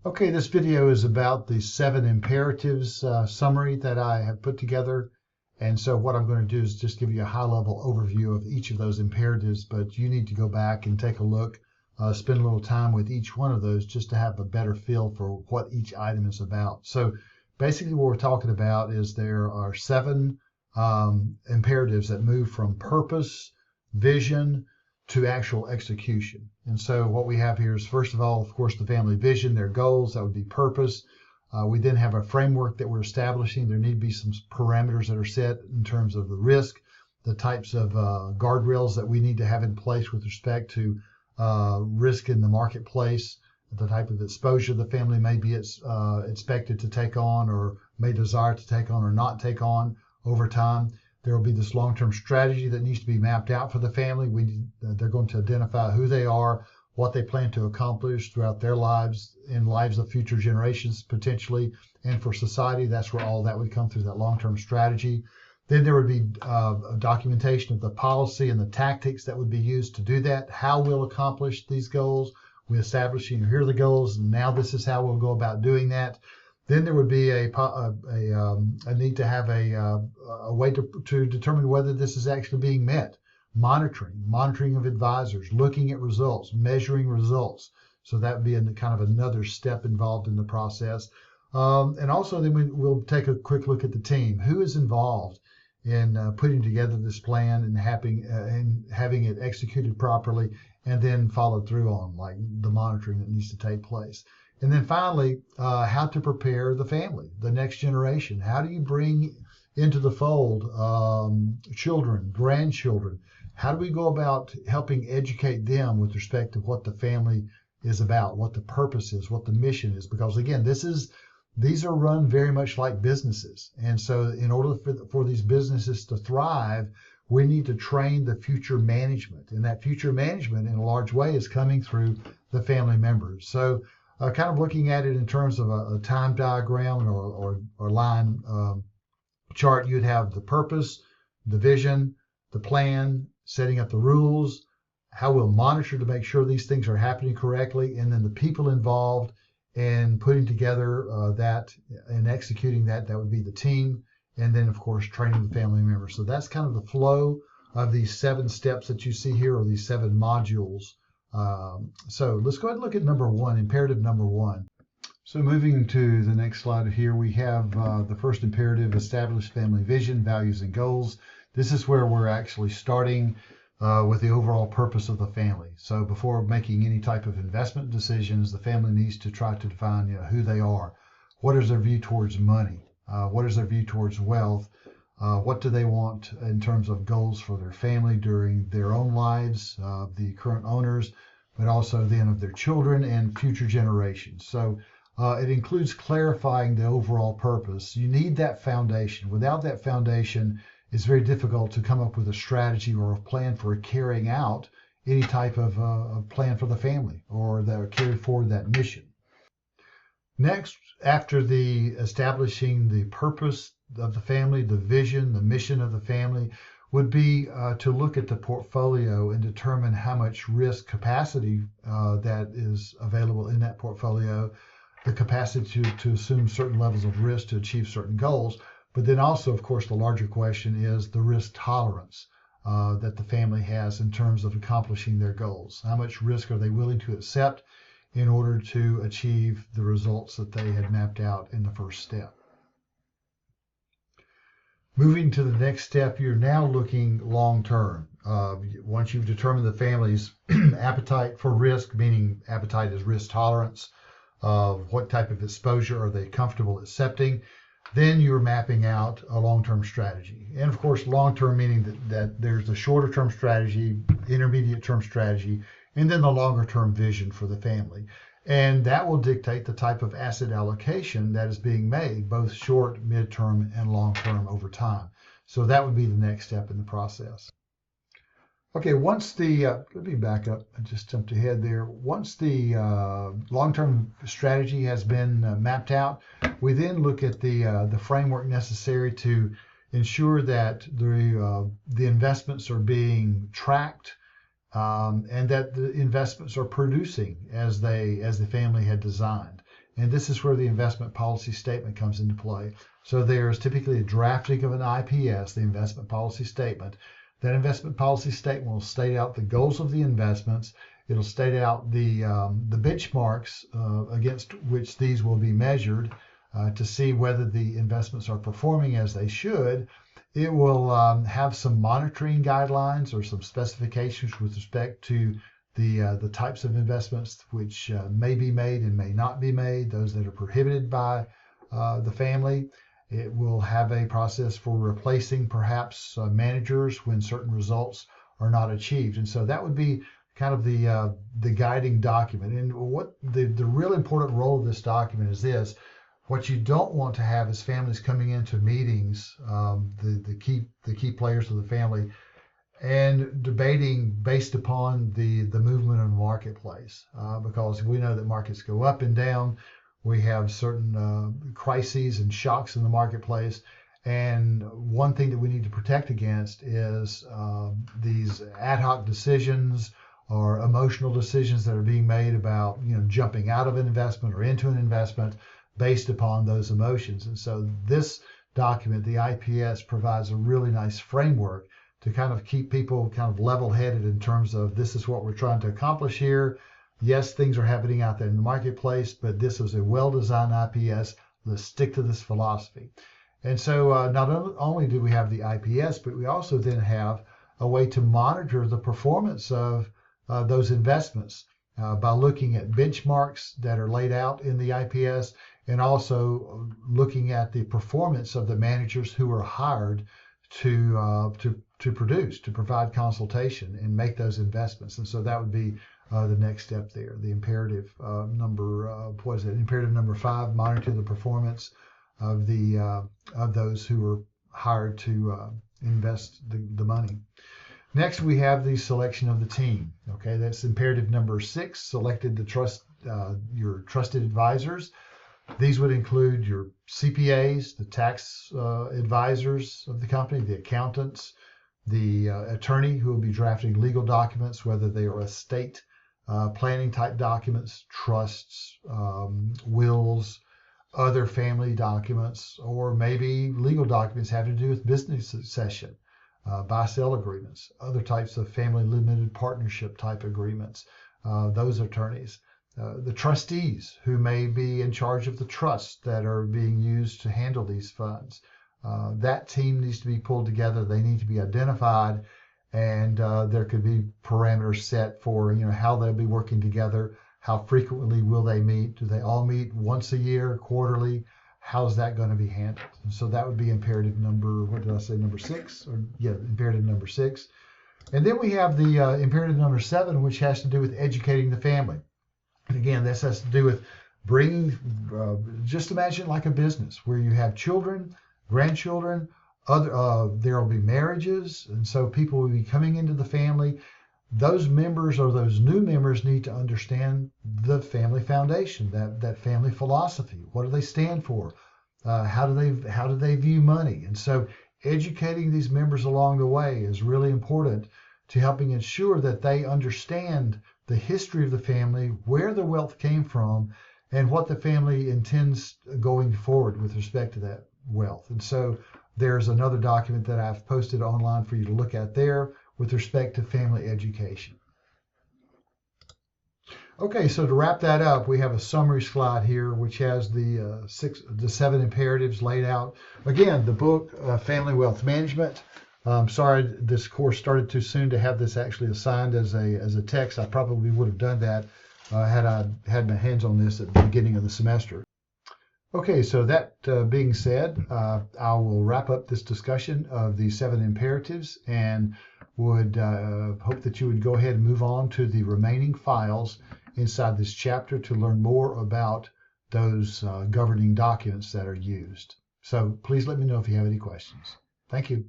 Okay, this video is about the 7 imperatives summary that I have put together. And so what I'm going to do is just give you a high-level overview of each of those imperatives, but you need to go back and take a look, spend a little time with each one of those just to have a better feel for what each item is about. So basically what we're talking about is there are 7 imperatives that move from purpose, vision, to actual execution. And so what we have here is, first of all, of course, the family vision, their goals, that would be purpose. We then have a framework that we're establishing. There need to be some parameters that are set in terms of the risk, the types of guardrails that we need to have in place with respect to risk in the marketplace, the type of exposure the family may be expected to take on or may desire to take on or not take on over time. There will be this long-term strategy that needs to be mapped out for the family. They're going to identify who they are, what they plan to accomplish throughout their lives and lives of future generations potentially, and for society. That's where all that would come through that long-term strategy. Then there would be a documentation of the policy and the tactics that would be used to do that, how we'll accomplish these goals. We establishing here are the goals, and now this is how we'll go about doing that. Then there would be a need to have a way to determine whether this is actually being met. Monitoring of advisors, looking at results, measuring results. So that would be kind of another step involved in the process. And also then we'll take a quick look at the team. Who is involved in putting together this plan and having it executed properly and then followed through on, like the monitoring that needs to take place. And then finally, how to prepare the family, the next generation. How do you bring into the fold children, grandchildren? How do we go about helping educate them with respect to what the family is about, what the purpose is, what the mission is? Because again, these are run very much like businesses. And so in order for these businesses to thrive, we need to train the future management. And that future management in a large way is coming through the family members. So kind of looking at it in terms of a time diagram or line chart, you'd have the purpose, the vision, the plan, setting up the rules, how we'll monitor to make sure these things are happening correctly, and then the people involved in putting together that and executing that would be the team, and then of course training the family members. So that's kind of the flow of these 7 steps that you see here, or these 7 modules. So let's go ahead and look at number 1, imperative number 1. So moving to the next slide here, we have the first imperative, establish family vision, values, and goals. This is where we're actually starting with the overall purpose of the family. So before making any type of investment decisions, the family needs to try to define who they are. What is their view towards money? What is their view towards wealth? What do they want in terms of goals for their family during their own lives, the current owners, but also then of their children and future generations. So it includes clarifying the overall purpose. You need that foundation. Without that foundation, it's very difficult to come up with a strategy or a plan for carrying out any type of plan for the family or carry forward that mission. Next, after the establishing the purpose of the family, the vision, the mission of the family, would be to look at the portfolio and determine how much risk capacity that is available in that portfolio, the capacity to assume certain levels of risk to achieve certain goals. But then also, of course, the larger question is the risk tolerance that the family has in terms of accomplishing their goals. How much risk are they willing to accept in order to achieve the results that they had mapped out in the first step? Moving to the next step, you're now looking long-term. Once you've determined the family's appetite for risk, meaning appetite is risk tolerance, what type of exposure are they comfortable accepting, then you're mapping out a long-term strategy. And of course, long-term meaning that there's a shorter-term strategy, intermediate-term strategy, and then the longer-term vision for the family. And that will dictate the type of asset allocation that is being made, both short, mid-term, and long-term over time. So that would be the next step in the process. Okay, once let me back up and just jumped ahead there. Once the long-term strategy has been mapped out, we then look at the framework necessary to ensure that the investments are being tracked, and that the investments are producing as the family had designed. And this is where the investment policy statement comes into play. So there's typically a drafting of an IPS, the investment policy statement. That investment policy statement will state out the goals of the investments. It'll state out the benchmarks against which these will be measured to see whether the investments are performing as they should. It will have some monitoring guidelines or some specifications with respect to the types of investments which may be made and may not be made, those that are prohibited by the family. It will have a process for replacing perhaps managers when certain results are not achieved. And so that would be kind of the guiding document. And what the real important role of this document is this. What you don't want to have is families coming into meetings, the key players of the family, and debating based upon the movement in the marketplace, because we know that markets go up and down. We have certain crises and shocks in the marketplace. And one thing that we need to protect against is these ad hoc decisions or emotional decisions that are being made about, jumping out of an investment or into an investment based upon those emotions. And so this document, the IPS, provides a really nice framework to kind of keep people kind of level-headed in terms of this is what we're trying to accomplish here. Yes, things are happening out there in the marketplace, but this is a well-designed IPS. Let's stick to this philosophy. And so not only do we have the IPS, but we also then have a way to monitor the performance of those investments by looking at benchmarks that are laid out in the IPS, and also looking at the performance of the managers who are hired to provide consultation and make those investments. And so that would be the next step there. The imperative imperative number 5, monitor the performance of those who are hired to invest the money. Next, we have the selection of the team. Okay, that's imperative number 6. Selected your trusted advisors. These would include your CPAs, the tax advisors of the company, the accountants, the attorney who will be drafting legal documents, whether they are estate planning type documents, trusts, wills, other family documents, or maybe legal documents having to do with business succession, buy-sell agreements, other types of family limited partnership type agreements, those attorneys. The trustees who may be in charge of the trusts that are being used to handle these funds. That team needs to be pulled together. They need to be identified, and there could be parameters set for how they'll be working together. How frequently will they meet? Do they all meet once a year, quarterly? How's that going to be handled? And so that would be imperative number, number 6? Imperative number 6. And then we have the imperative number 7, which has to do with educating the family. And again, this has to do with bringing, just imagine like a business where you have children, grandchildren, there will be marriages, and so people will be coming into the family. Those members or those new members need to understand the family foundation, that family philosophy. What do they stand for? How do they view money? And so educating these members along the way is really important to helping ensure that they understand the history of the family, where the wealth came from, and what the family intends going forward with respect to that wealth. And so there's another document that I've posted online for you to look at there with respect to family education. Okay, so to wrap that up, we have a summary slide here which has the 7 imperatives laid out. Again, the book, Family Wealth Management. I'm sorry this course started too soon to have this actually assigned as a text. I probably would have done that had I had my hands on this at the beginning of the semester. Okay, so that being said, I will wrap up this discussion of the 7 imperatives and would hope that you would go ahead and move on to the remaining files inside this chapter to learn more about those governing documents that are used. So please let me know if you have any questions. Thank you.